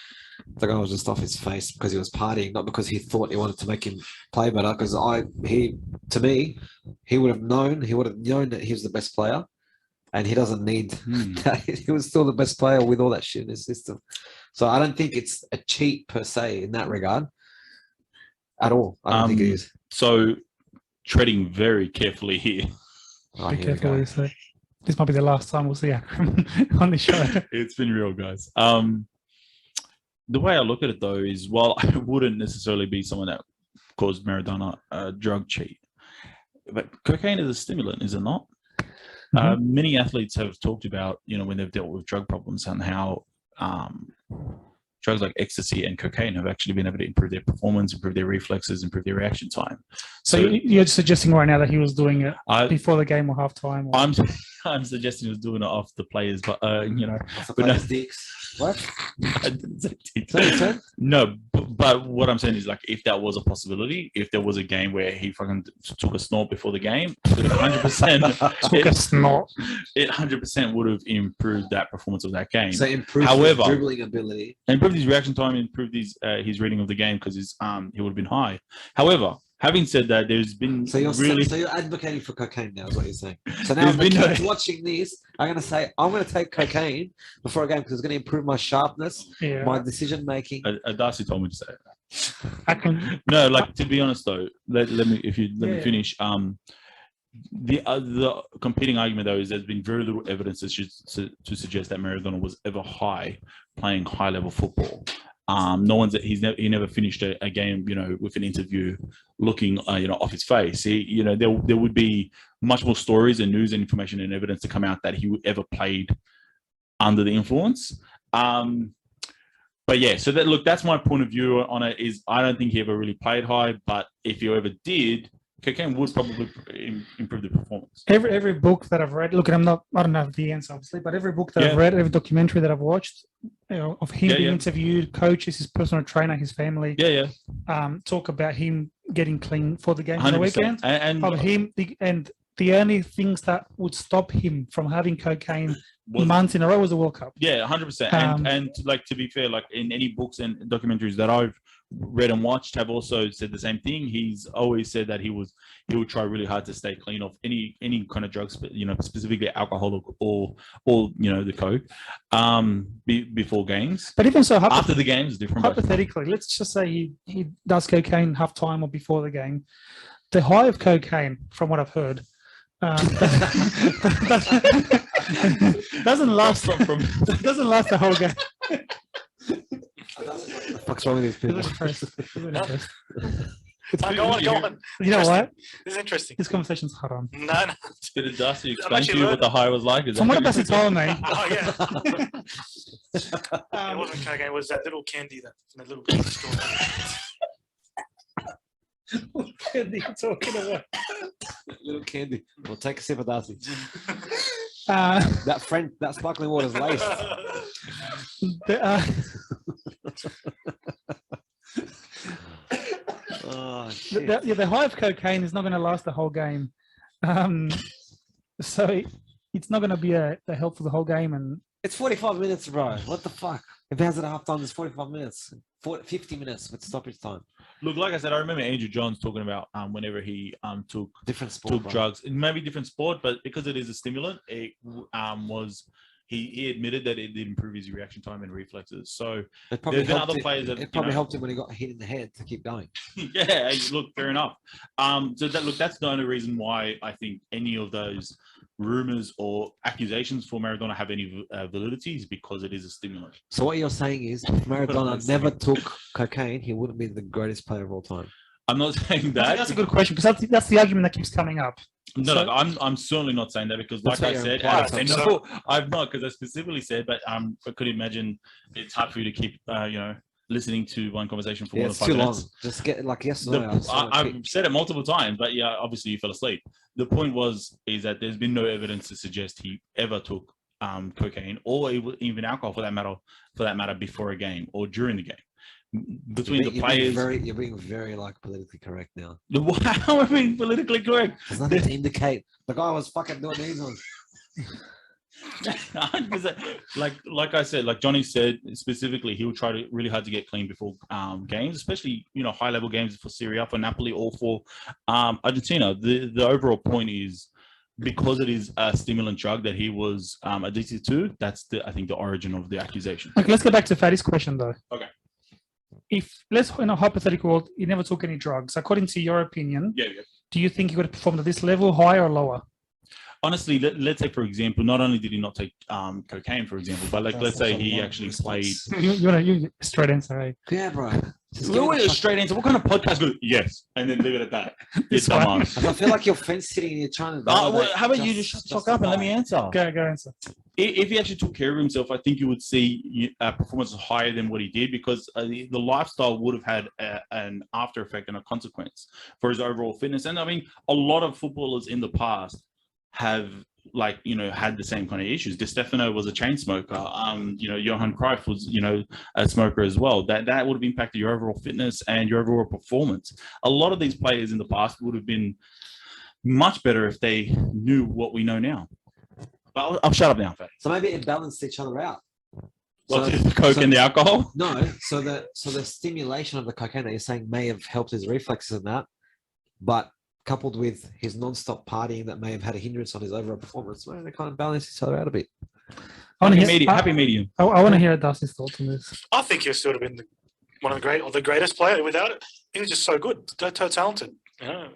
The guy was just off his face because he was partying, not because he thought he wanted to make him play better. Because to me, he would have known that he was the best player, and he doesn't need that. He was still the best player with all that shit in his system. So I don't think it's a cheat per se in that regard at all. I don't think it is. So treading very carefully here. Oh, Be here we careful what go. you say. This might be the last time we'll see Akram on the show. It's been real, guys. The way I look at it though is, while I wouldn't necessarily be someone that calls Maradona a drug cheat, but cocaine is a stimulant, is it not? Many athletes have talked about, when they've dealt with drug problems and how drugs like ecstasy and cocaine have actually been able to improve their performance, improve their reflexes, improve their reaction time. So you're suggesting right now that he was doing it before the game or halftime? Or... I'm suggesting he was doing it off the players, but dicks. What? I didn't say dicks. No, but what I'm saying is, like, if that was a possibility, if there was a game where he fucking took a snort before the game, 100% took a snort. It 100% would have improved that performance of that game. So improved his dribbling ability, improved his reaction time, improved his reading of the game because he would have been high. However, having said that, there's been so you're advocating for cocaine now, is what you're saying. So now the kids watching this, I'm going to say I'm going to take cocaine before a game because it's going to improve my sharpness, my decision making. Darcy told me to say that. No, like, to be honest though, let me finish. The competing argument though is there's been very little evidence to suggest that Maradona was ever high playing high level football. He never finished a game, with an interview looking, off his face. There would be much more stories and news and information and evidence to come out that he ever played under the influence. But yeah, so that's my point of view on it. Is I don't think he ever really played high, but if he ever did, cocaine would probably improve the performance. Every book that I've read, look, I don't have the answer obviously, but every book that I've read, every documentary that I've watched, of him being interviewed, coaches, his personal trainer, his family, talk about him getting clean for the game on the weekend, and of him, the only things that would stop him from having cocaine months in a row was the World Cup. Yeah, 100%. And like, to be fair, like in any books and documentaries that I've read and watched have also said the same thing. He's always said that he would try really hard to stay clean of any kind of drugs, specifically alcohol or the coke, before games. But even so, after the games is different. Hypothetically, let's just say he does cocaine half time or before the game. The high of cocaine, from what I've heard, doesn't last the whole game. What the fuck's wrong with these people? Go on. You know what? This is interesting. This conversation's haram. No. Did Darcy explain to you what the high was like? From what Darcy told me. Oh, yeah. It wasn't cocaine. It was that little candy from the little candy store. What candy are you talking about? Little candy. Well, take a sip of Darcy. That sparkling water is laced. The high of cocaine is not going to last the whole game, so it's not going to be a help for the whole game. And it's 45 minutes, bro. What the fuck? If it has at half time, it's 45 minutes, 50 minutes with stoppage time. Look, like I said, I remember Andrew Johns talking about whenever he took drugs, it may be different sport, but because it is a stimulant, it he admitted that it did improve his reaction time and reflexes. So there's been other players that it probably helped him when he got hit in the head to keep going. Yeah, look, fair enough. That's the only reason why I think any of those rumors or accusations for Maradona have any validity is because it is a stimulant. So what you're saying is, if Maradona never took cocaine, he wouldn't be the greatest player of all time. I'm not saying that. That's a good question because that's the argument that keeps coming up. No, I'm certainly not saying that because, like I said, I've not, because I specifically said, but I could imagine it's hard for you to keep, listening to one conversation for more than 5 minutes. Long. Just get like yes or no. I've said it multiple times, but yeah, obviously you fell asleep. The point is that there's been no evidence to suggest he ever took cocaine or even alcohol for that matter before a game or during the game. Between the players, you're being very like politically correct now. How am I being politically correct? There's nothing to indicate the guy was fucking doing these ones. like I said, like Johnny said specifically, he will try really hard to get clean before games, especially high level games for Serie A, for Napoli, or for Argentina. The overall point is, because it is a stimulant drug that he was addicted to, that's I think the origin of the accusation. Okay, let's get back to Fatty's question though. Okay. If let's in a hypothetical world, he never took any drugs. According to your opinion, do you think he would have performed at this level, higher or lower? Honestly, let's say, for example, not only did he not take cocaine, for example, but let's say he actually played. You straight answer, right? Yeah, bro. We're a straight answer. What kind of podcast goes? Yes, and then leave it at that. This You one. dumbass. I feel like you're fence sitting and you're trying to. How about you just shut the fuck up and let me answer? Go answer. If he actually took care of himself, I think you would see performances higher than what he did because the lifestyle would have had an after effect and a consequence for his overall fitness. And I mean, a lot of footballers in the past have had the same kind of issues. Di Stefano was a chain smoker. Johan Cruyff was, a smoker as well. That would have impacted your overall fitness and your overall performance. A lot of these players in the past would have been much better if they knew what we know now. But I'll shut up now, Fatty. So maybe it balanced each other out. The coke and the alcohol? No. So the stimulation of the cocaine that you're saying may have helped his reflexes and that, but coupled with his non-stop partying that may have had a hindrance on his overall performance, well, they kind of balance each other out a bit. Happy medium. I want to hear Darcy's thoughts on this. I think he sort of been one of the greatest player. Without it, he was just so good, so talented. I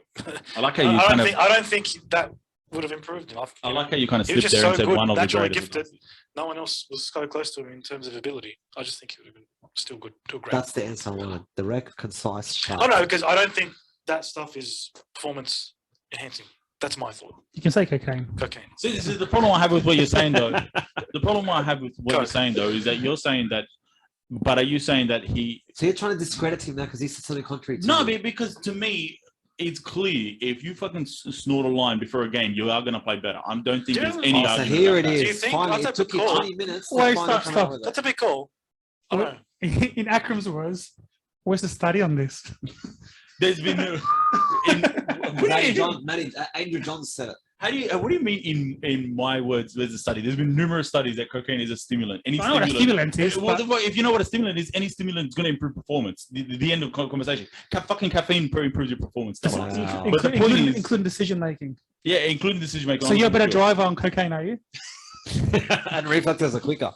like how you I don't think that would have improved him. I like how you kind of He was slipped just there and so said good, one of the naturally greatest. gifted. No one else was so close to him in terms of ability. I just think he would have been still good, still great. That's the answer I wanted. Direct, concise, sharp. Oh no, because I don't think that stuff is performance enhancing. That's my thought. You can say cocaine. Cocaine. See, this is the problem I have with what you're saying, though. The problem I have with what you're saying, though, is that you're saying that. But are you saying that he? So you're trying to discredit him now because he said something contrary to No, you. because to me, it's clear if you fucking snort a line before a game, you are going to play better. I don't think there's any So argument. here about it that. Do you is. think Finally, that's it a took you call? 20 minutes. Wait, to finally stop. come up with That's it. a big call. I don't know. In Akram's words, where's the study on this? There's been Andrew Johns said it. What do you mean in my words? There's a study. There's been numerous studies that cocaine is a stimulant. Any I know what a stimulant is. Well, but- if you know what a stimulant is, any stimulant is going to improve performance. The end of conversation. Fucking caffeine improves your performance. That's what- Wow. But the point is, including decision making. yeah, including decision making. So you're a better driver on cocaine, are you? And reflexes are quicker.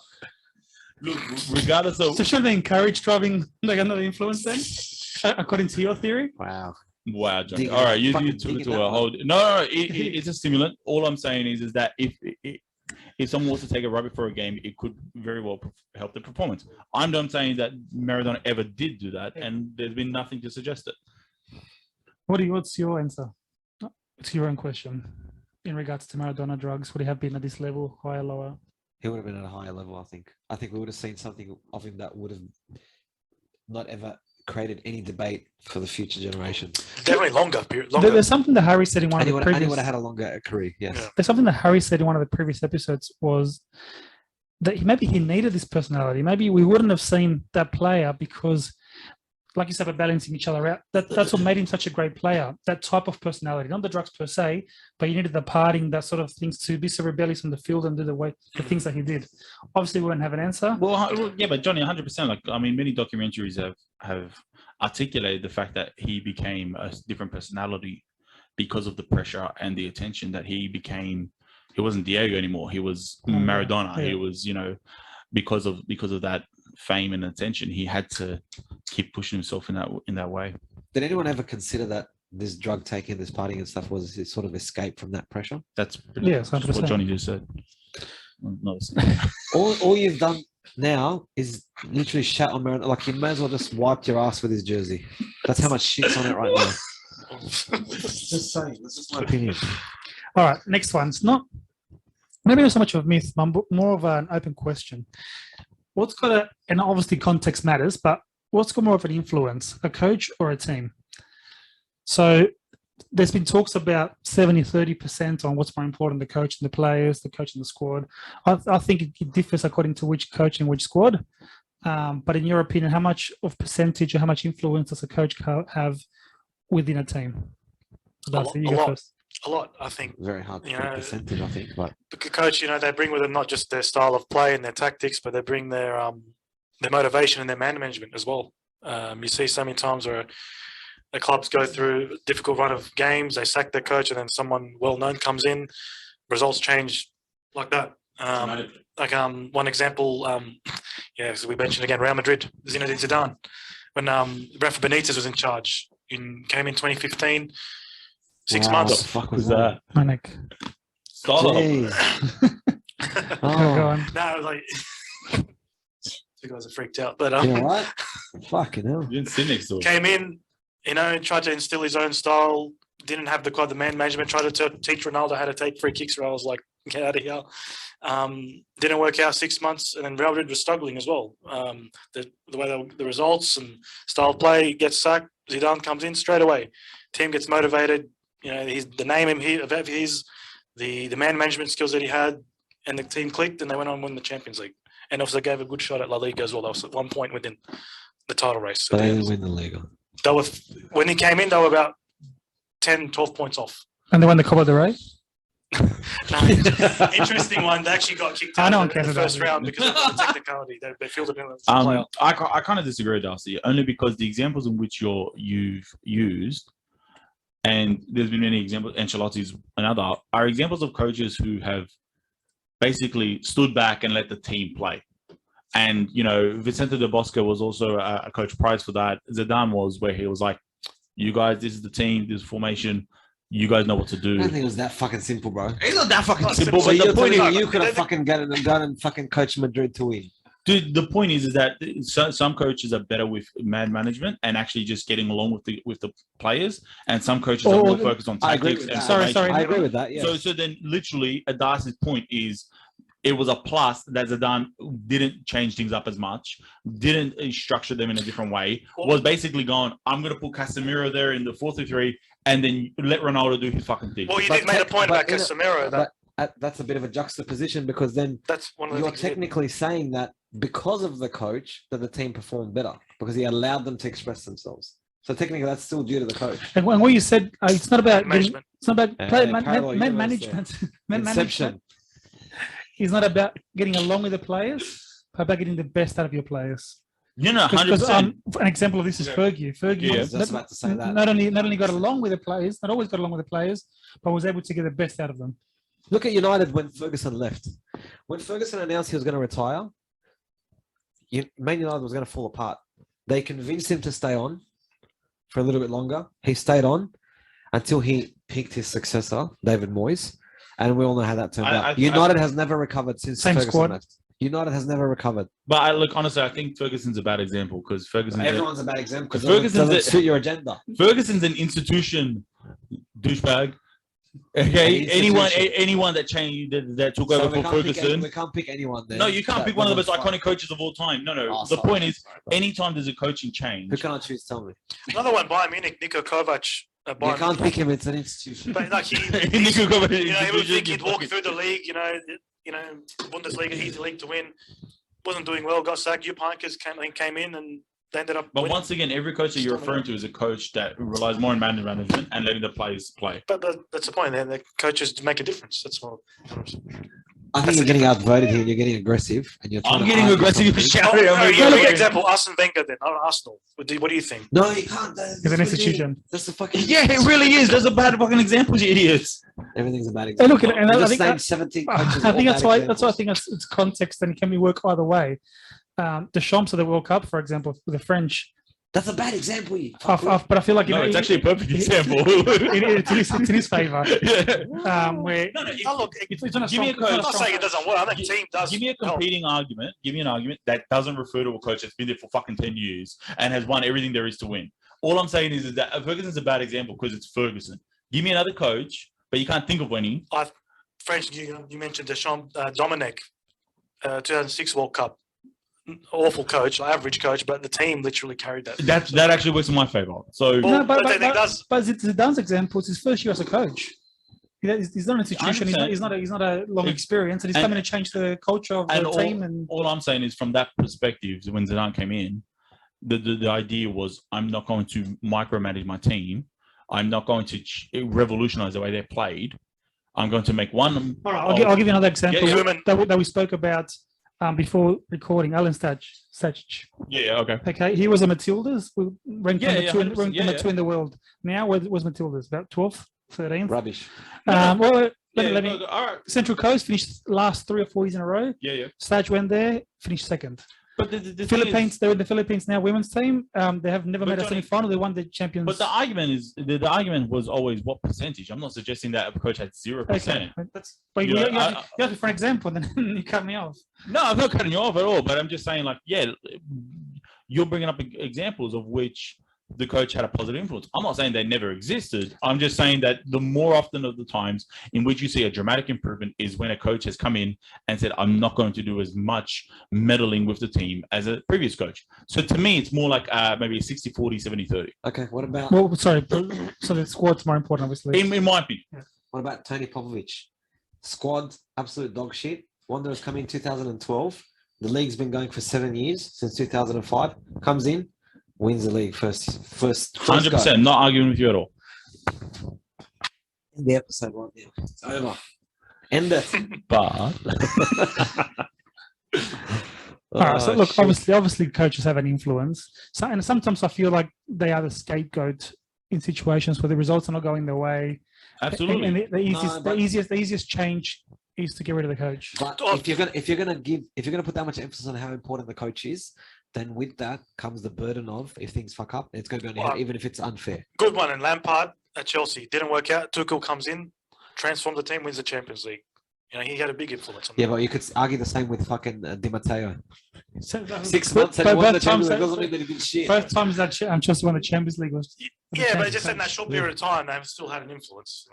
Look, regardless of So should they encourage driving under the influence then? According to your theory? Wow. wow, Johnny. Dig- All right, you fucking took it dig to in a that whole. No, it's a stimulant. All I'm saying is that if someone was to take a rub before a game, it could very well help the performance. I'm not saying that Maradona ever did do that, and there's been nothing to suggest it. What's your answer to your own question in regards to Maradona drugs? Would he have been at this level, higher, lower? He would have been at a higher level, I think. I think we would have seen something of him that would have not ever created any debate for the future generations. Definitely longer. There's something that Harry said in one And of he the would previous. have had a longer career, yes. Yeah. There's something that Harry said in one of the previous episodes was that maybe he needed this personality. Maybe we wouldn't have seen that player because, like you said, about balancing each other out. That's what made him such a great player. That type of personality, not the drugs per se, but you needed the partying, that sort of things to be so rebellious on the field and do the things that he did. Obviously, we wouldn't have an answer. Well, yeah, but Johnny, 100%. Like, I mean, many documentaries have articulated the fact that he became a different personality because of the pressure and the attention that he became. He wasn't Diego anymore. He was Maradona. Yeah. He was, because of that fame and attention, he had to keep pushing himself in that way. Did anyone ever consider that this drug taking, this partying and stuff was his sort of escape from that pressure? That's Yes, just 100%. what Johnny just said. No, All you've done now is literally shat on Maradona. Like, you may as well just wiped your ass with his jersey. That's how much shit's on it right now. Just saying. That's just my opinion. All right, next one. It's maybe not so much of a myth, but more of an open question. What's got and obviously context matters, but what's got more of an influence, a coach or a team? So there's been talks about 70-30% on what's more important, the coach and the players, the coach and the squad. I think it differs according to which coach and which squad. But in your opinion, how much of percentage or how much influence does a coach have within a team? Darcy, you go first. A lot, I think. Very hard to put a percentage, I think. But The coach, they bring with them not just their style of play and their tactics, but they bring their motivation and their man management as well. You see so many times where the clubs go through a difficult run of games, they sack their coach, and then someone well-known comes in, results change like that. One example, as we mentioned again, Real Madrid, Zinedine Zidane, when Rafa Benitez was in charge, came in 2015, 6 Wow, months. what the fuck was that? Manek. Stop. Jeez. Go Oh, on. No, two guys are freaked out. But You know what? Fucking hell. You didn't sit next to him. came in, tried to instill his own style. Didn't have the man management. Tried to teach Ronaldo how to take free kicks. Where I was like, get out of here. Didn't work out 6 months, and then Real Madrid was struggling as well. The way the results and style of play gets sacked. Zidane comes in straight away. Team gets motivated. He's the name of his the man management skills that he had, and the team clicked, and they went on to win the Champions League. And also gave a good shot at La Liga as well. That was at one point within the title race. But they didn't win the Liga. They were, when he came in, they were about 10, 12 points off. And they won the Copa del Rey. Interesting one. They actually got kicked out in the first round because of the technicality. They fielded him as a player. I kind of disagree, Darcy, only because the examples in which you've used, and there's been many examples, Ancelotti's another, are examples of coaches who have basically stood back and let the team play. And, Vicente del Bosque was also a coach prize for that. Zidane was, where he was like, you guys, this is the team, this is formation. You guys know what to do. I don't think it was that fucking simple, bro. It's not that fucking simple. So But the you're point telling is, me you could have fucking gone and fucking coached Madrid to win. dude, the point is that some coaches are better with man management and actually just getting along with the players, and some coaches are more focused on tactics. And Sorry, formation. I agree with that. Yeah. So then, literally, Darcy's point is, it was a plus that Zidane didn't change things up as much, didn't structure them in a different way. Was basically going, I'm going to put Casemiro there in the 4-3-3, and then let Ronaldo do his fucking thing. Well, you did make a point about Casemiro. That's a bit of a juxtaposition, because then That's one of the you're things technically saying that because of the coach that the team performed better, because he allowed them to express themselves. So technically, that's still due to the coach. And what you said, it's not about management. it's not about parallel man universe management. Man Inception. management is not about getting along with the players, but about getting the best out of your players. 100%. An example of this is Fergie. Fergie Yeah. I was just about to say that. not only got along with the players, not always got along with the players, but was able to get the best out of them. Look at United when Ferguson left. When Ferguson announced he was going to retire, Man United was going to fall apart. They convinced him to stay on for a little bit longer. He stayed on until he picked his successor, David Moyes. And we all know how that turned out. United has never recovered since Same Ferguson squad. left. United has never recovered. But look, honestly, I think Ferguson's a bad example because Everyone's a bad example because Ferguson's it doesn't suit your agenda. Ferguson's an institution douchebag. Okay, anyone that changed that took over for Ferguson. We can't pick anyone there. No, you can't pick one of the most iconic coaches of all time. No. Oh, the sorry. point is, anytime there's a coaching change, Who can I choose? Tell me. Another one, Bayern Munich, Niko Kovac. You can't pick him. It's an institution. But like he would think he'd walk through the league. Bundesliga, easy league to win. Wasn't doing well. Got sacked. Jupp Heynckes came in and they ended up. But winning. once again, every coach that you're referring to is a coach that relies more on man management and letting the players play. But that's the point. The coaches make a difference. That's all. I think you're getting outvoted here. You're getting aggressive, and you're. I'm getting aggressive for shouting. For example, Arsene Wenger then, not Arsenal. What do you think? No, you can't. It's an institution. That's the fucking. Yeah, it really is. There's a bad fucking example, you idiots. Everything's a bad Hey, example. look, and I think named 17 coaches. I think that's why. Examples. That's why I think it's context and it can work either way. Deschamps of the World Cup, for example, with the French. That's a bad example. But I feel like No, it's actually a perfect example. it's in his favor. Yeah. Where Look, it's on a Give me a strong- coach. I'm not saying it doesn't work. I think team does. Give me a competing argument. Give me an argument that doesn't refer to a coach that's been there for fucking 10 years and has won everything there is to win. All I'm saying is that Ferguson's a bad example because it's Ferguson. Give me another coach, but you can't think of any. French, you mentioned Deschamps, Dominic, 2006 World Cup. Awful coach, average coach, but the team literally carried that. That actually works in my favor. So No, but does. Zidane's example is his first year as a coach. He's not an institution. He's not a long experience, and he's coming to change the culture of the team. And all I'm saying is, from that perspective, when Zidane came in, the idea was, I'm not going to micromanage my team. I'm not going to revolutionize the way they played. I'm going to make one. All right, I'll give you another example Yeah. that we spoke about before recording. Alan Stach. Yeah. Okay. Okay, he was a Matildas. We ranked Yeah, number two in the world. Now, what was Matildas? About 12th, 13th? Rubbish. Let me. All right. Central Coast finished last 3 or 4 years in a row. Yeah. Stach went there, finished second. But the thing Philippines, is- they're in the Philippines now, women's team. They have never But made a Johnny- semi-final. They won the champions. But the argument is the argument was always what percentage. I'm not suggesting that a coach had 0%. Okay, but You you, know, you, have, you have it for an example, then you cut me off. No, I'm not cutting you off at all. But I'm just saying, like, yeah, you're bringing up examples of which the coach had a positive influence. I'm not saying they never existed. I'm just saying that the more often of the times in which you see a dramatic improvement is when a coach has come in and said, I'm not going to do as much meddling with the team as a previous coach. So to me, it's more like maybe a 60-40, 70-30. Okay, what about Well, sorry. So the squad's more important, obviously. In my opinion. what about Tony Popovich? Squad, absolute dog shit. Wanderers come in 2012. The league's been going for 7 years, since 2005. Comes in, wins the league first 100%. Not arguing with you at all. End the episode right now. It's over. End it. But All right, so Oh, look, shit. obviously, coaches have an influence. So, and sometimes I feel like they are the scapegoat in situations where the results are not going their way. absolutely. And the but- easiest change is to get rid of the coach. But if you're gonna put that much emphasis on how important the coach is, then with that comes the burden of if things fuck up, it's going to be on your head, even if it's unfair. Good one. And Lampard at Chelsea didn't work out. Tuchel comes in, transforms the team, wins the Champions League. You know, he had a big influence on Yeah, that. but you could argue the same with fucking Di Matteo. So, 6 months and he won the Champions League doesn't mean that he did shit. both times that Chelsea won the Champions League was. Yeah, but just in that short period of time, they've still had an influence.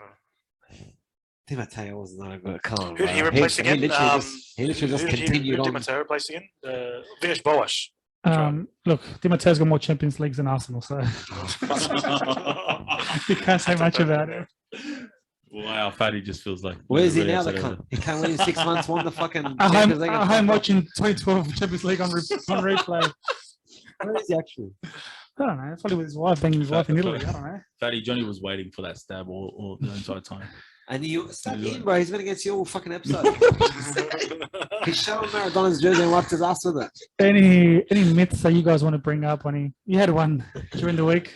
Di Matteo was not a good. Come on, Who did he bro. replace again? He literally just Who did continued Di on. Matteo replace again? Vish Boas. Look, Di Matteo's got more Champions Leagues than Arsenal, so you can't say much about it. Wow, Fatty just feels like. Where is he really now? The upset over cunt. He came in 6 months, won the fucking I'm Champions League. and fucked up. watching 2012 Champions League on replay. Where is he actually? I don't know. Probably with his wife, banging his wife in Italy. I don't know. Fatty Johnny was waiting for that stab all the entire time. And you stop in, bro. He's been against you all fucking episode. He's showing Maradona's jersey and wiped his ass with it. Any myths that you guys want to bring up? You had one during the week.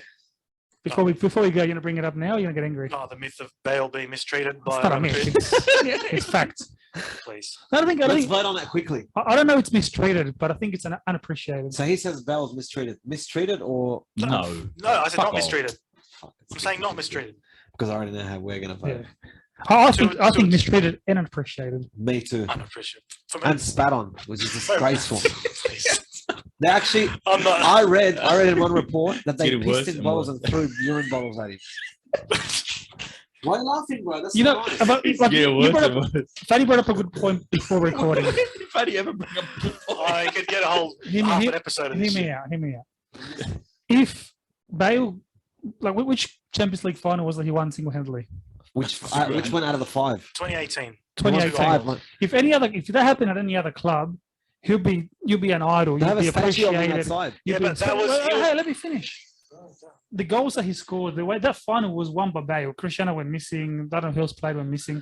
Before we go, you're gonna bring it up now. Or you're gonna get angry. Oh, the myth of Bale being mistreated by It's not a another myth. team. It's fact. Please. I Let's think. vote on that quickly. I don't know. It's mistreated, but I think it's unappreciated. So he says Bell's mistreated. Mistreated or No. No, I said Fuck not off. mistreated. Fuck, it's I'm saying not mistreated. because I already know how we're gonna vote. Yeah. I So think it's- mistreated and unappreciated. Me too. Unappreciated. For me, And spat on, which is disgraceful. They actually, I'm not. I read in one report that they Getting worse pissed in and bottles worse. and threw urine bottles at him. Why are you laughing, bro? That's You know, nice. about, like, Yeah, you brought worse up, and worse. Fanny brought up a good point before recording. Fatty ever bring up I could get a whole Hear me- half hear- an episode of Hear this. me out. Hear me out. If Bale, like, which Champions League final was that he won single-handedly? Which one out of the five? 2018. 2018. Five. Like, If that happened at any other club, you'll be an idol. they You'll have be a statue of him appreciated. outside. You'll Yeah, be- but that was- Hey, let me finish. The goals that he scored, the way that final was won by Bale. Cristiano went missing. I don't know who else played went missing,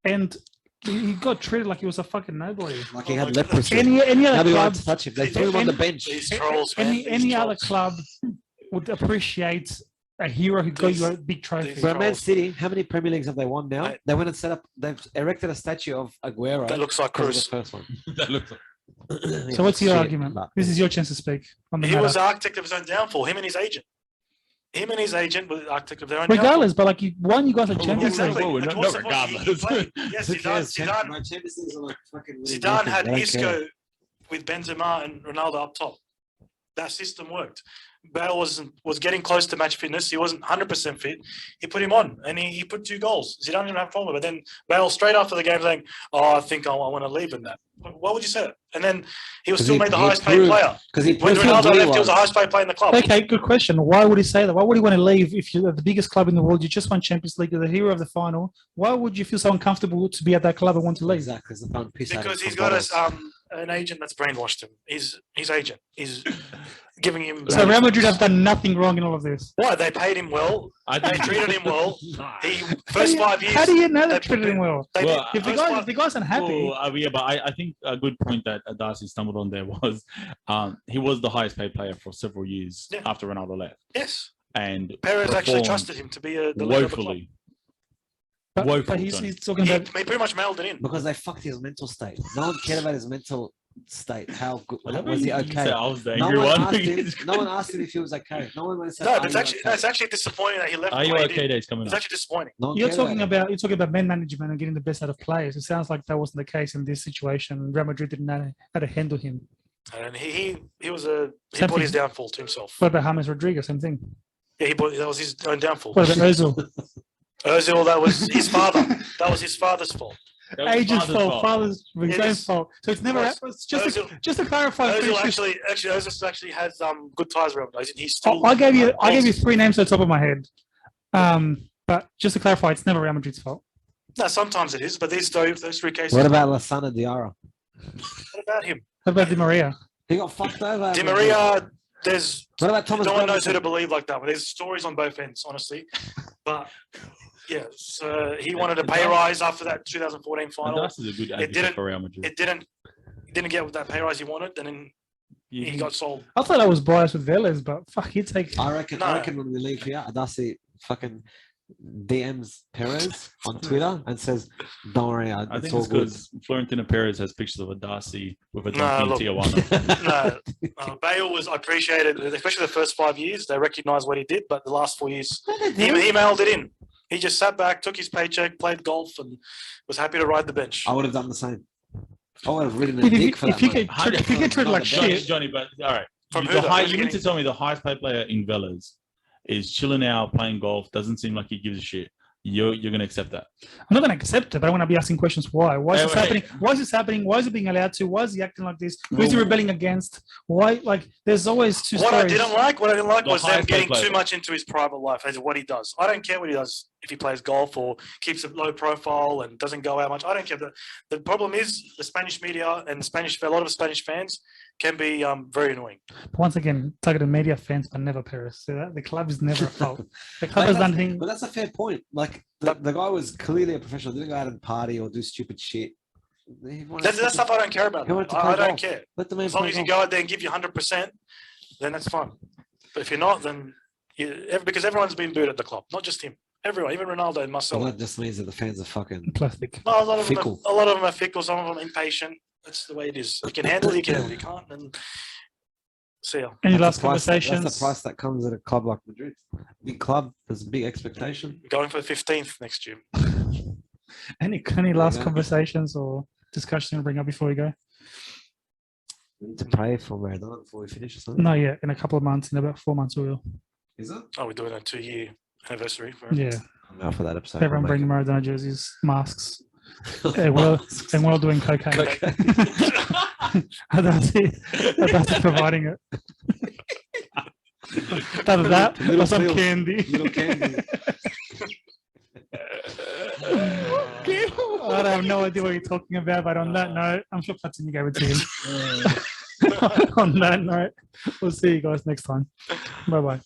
and he got treated like he was a fucking nobody. Like he had my goodness. leprosy. Any other Nobody club, wanted to touch him. They threw him on the bench. These trolls, man. any other club would appreciate a hero who got you a big trophy. these- For Man Trolls. City, how many Premier Leagues have they won now? Mate. They went and they've erected a statue of Aguero. That looks like because of Cruz. the first one. That looks like So what's your Shit, argument? but- This is your chance to speak on the He matter. was the architect of his own downfall. Him and his agent. Him and his agent were the architect of their own downfall. Regardless, but like you won, you guys a Champions League. Exactly. Whoa, And no, what's no, the point? He regardless. played. Yes, Who Zidane, cares? Zidane, My Champions Leagues are like fucking really Zidane nothing. had They don't care. Isco with Benzema and Ronaldo up top. That system worked. Bale was getting close to match fitness. He wasn't 100% fit. He put him on, and he put 2 goals. Zidane didn't have a problem with it. But then Bale, straight after the game, saying, "Oh, I think I want to leave in that." Why would you say that? And then he was 'Cause still he- made the he highest paid proved- player. Because he When proved Ronaldo who he left, he was was. the highest paid player in the club. Okay, good question. Why would he say that? Why would he want to leave if you're the biggest club in the world? You just won Champions League, you're the hero of the final. Why would you feel so uncomfortable to be at that club and want to leave? Exactly. It's the fun piss out of Because him he's from got bottles. an agent that's brainwashed him. His agent is giving him. So Real Madrid have done nothing wrong in all of this. Why? They paid him well. I They think treated him well. He How first do you- 5 years. How do you know they they- treated him well? They Well, did. If the guy's unhappy, Well, yeah, but I think a good point that Darcy stumbled on there was he was the highest paid player for several years Yeah. after Ronaldo left, Yes, and Perez actually performed trusted him to be the leader of the club. woefully. but woeful, he's Johnny. talking He about pretty much mailed it in. Because they fucked his mental state. No one cared about his mental state? How good I love was he? how you Okay. said I was the No angry one, one. asked him, no one asked him if he was okay. No one said, No, "Are but it's you actually okay?" no, it's actually disappointing that he left. Are the you way he okay? did. Days coming It's up. actually disappointing. No one You're cared talking him. about man management and getting the best out of players. It sounds like that wasn't the case in this situation. Real Madrid didn't know how to handle him. And he was he Same brought his thing. downfall to himself. What about James Rodriguez? Same thing. Yeah, that was his own downfall. What about Ozil? Ozil, that was his father. That was his father's fault. That was Agent's father's fault, father's his It own is. fault. So it's never. Because It's just Ozil- just to clarify. Ozil Finish this- actually has good ties around. He's still. I gave you 3 names at the top of my head. But just to clarify, it's never Real Madrid's fault. No, sometimes it is, but those 3 cases. What about Lasana Diarra? What about him? What about Di Maria? He got fucked over. Di Maria, there's What about Thomas? no one knows who to Brotherton? believe like that. But there's stories on both ends, honestly. But yeah, so he wanted a pay rise after that 2014 And final. Dust is a good advocate didn't- for Real Madrid. He didn't get that pay rise he wanted, and then You- he got sold. I thought I was biased with Vélez, but fuck, he'd take. I reckon. No. I reckon when we leave here, Adasi fucking DMs Perez on Twitter and says, "Don't worry, I it's think all it's good." because Florentino Perez has pictures of a Darcy with a No, donkey in look. Tijuana. No, Bale was. I appreciated, especially the first 5 years. They recognised what he did, but the last 4 years, he mailed it in. He just sat back, took his paycheck, played golf, and was happy to ride the bench. I would have done the same. I would have ridden a If you, dick for if that you money. get treated like Johnny, shit, Johnny, but all right. From You- who the though? high, Who's you need getting- to tell me the highest paid player in Vélez is chilling out, playing golf. Doesn't seem like he gives a shit. You're going to accept that. I'm not going to accept it, but I want to be asking questions. Why? Why is Hey, this wait. happening? Why is this happening? Why is it being allowed to? Why is he acting like this? Who is he Well, rebelling against? Why? Like, there's always two What I stories. didn't like The was them highest paid getting player. too much into his private life as to what he does. I don't care what he does if he plays golf or keeps a low profile and doesn't go out much. I don't care. The problem is the Spanish media and a lot of Spanish fans can be very annoying. But once again, targeted media fans, but never Perez. So that, the club is never a fault. The club Like, has done that's- things. But that's a fair point. Like the guy was clearly a professional. Didn't go out and party or do stupid shit. He wanted That's to- stuff I don't care about. He wanted to I play don't golf. care. Let the man As long play as you golf. go out there and give you 100%, then that's fine. But if you're not, then because everyone's been booed at the club, not just him. Everyone, even Ronaldo and So Marcelo. that just means that the fans are fucking. Plastic. No, a lot of Fickle. them are fickle. Some of them impatient. That's the way it is. You can handle it, you can handle it. You can't, then see ya. Any That's last the price conversations? that's the price that comes at a club like Madrid. Big club, there's a big expectation. Going for the 15th next year. Any last Yeah. conversations or discussion to bring up before we go? We need to pray for Maradona before we finish or something. No, yeah, in a couple of months, in about 4 months, we will. Is it? Oh, we're doing a 2-year anniversary. For it. Yeah, I'm out for that episode. everyone I'll bringing Maradona jerseys, masks, and we're all doing cocaine. make it. That's providing it. Either that or Little some pills. candy. Little candy. I have no idea what you're talking about, but on that note, I'm sure Platini gave it to him. On that note, we'll see you guys next time. Bye bye.